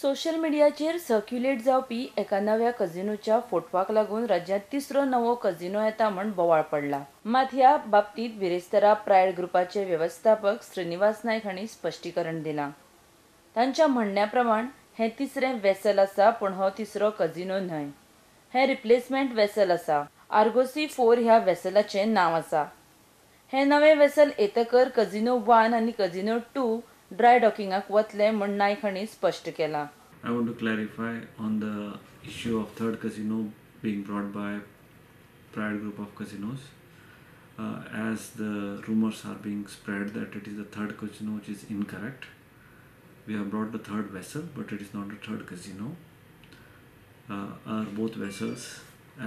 Social मिडियाचेर circulate जावपी एका नव्या कझिनोच्या फोटवाक लागून राज्यांत तिसरो नवो कझिनो येता म्हूण बोवाळ पडला. मात ह्या बाबतींत बिरेस्तारा प्रायड ग्रुपाचे वेवस्थापक श्रीनिवास नायक हांणी स्पश्टीकरण दिलां. तांच्या म्हणण्या प्रमाण हें तिसरें वेसल आसा, पूण हो तिसरो कझिनो न्हय. हें रिप्लेसमेंट वेसल आसा. आर्गोसी 4 ह्या वेसलाचें नांव आसा. हें नवें वेसल येतकर कझिनो 1 आनी कझिनो 2 ड्राय डॉकिंगाक वतले म्हूण नायक हांणी स्पश्ट केलां. I want to clarify on the issue of third casino being brought by Pride Group of Casinos. As the rumors are being spread that it is the third casino, which is incorrect. We have brought the third vessel, but it is not the third casino. Our both vessels,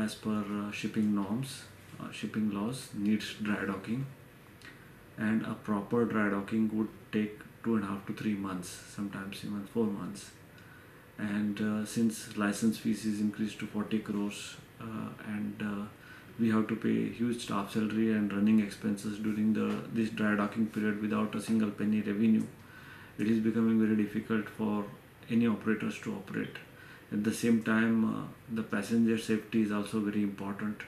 as per shipping norms, shipping laws, needs dry docking, and a proper dry docking would take 2.5 to 3 months, sometimes even 4 months. And since license fees is increased to 40 crores and we have to pay huge staff salary and running expenses during this dry docking period without a single penny revenue, it is becoming very difficult for any operators to operate. At the same time, the passenger safety is also very important,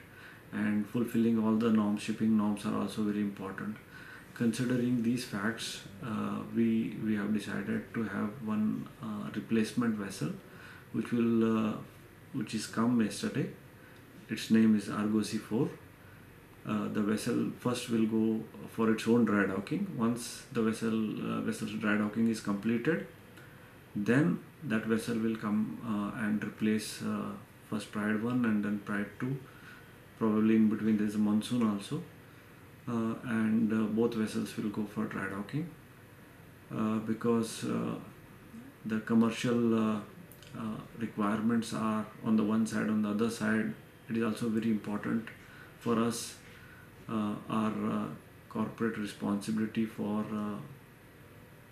and fulfilling all the norms, shipping norms, are also very important. Considering these facts, we have decided to have one replacement vessel which is come yesterday. Its name is Argosy 4. The vessel first will go for its own dry docking. Once the vessel's dry docking is completed, then that vessel will come and replace first Pride 1 and then Pride 2. Probably in between there is a monsoon also. And both vessels will go for dry docking because the commercial requirements are on the one side. On the other side, it is also very important for us, our corporate responsibility for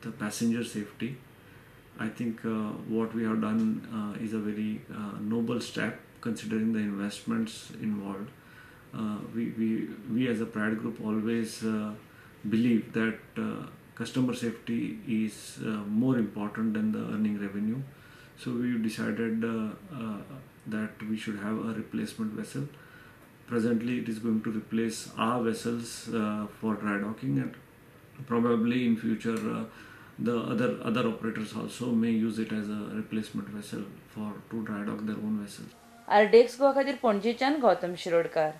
the passenger safety. I think what we have done is a very noble step considering the investments involved. We as a Pride Group always believe that customer safety is more important than the earning revenue. So we decided that we should have a replacement vessel. Presently it is going to replace our vessels for dry docking, and probably in future the other operators also may use it as a replacement vessel to dry dock their own vessels. आरडेक्स Goa खातीर पणजेच्यान गौतम शिरोडकार.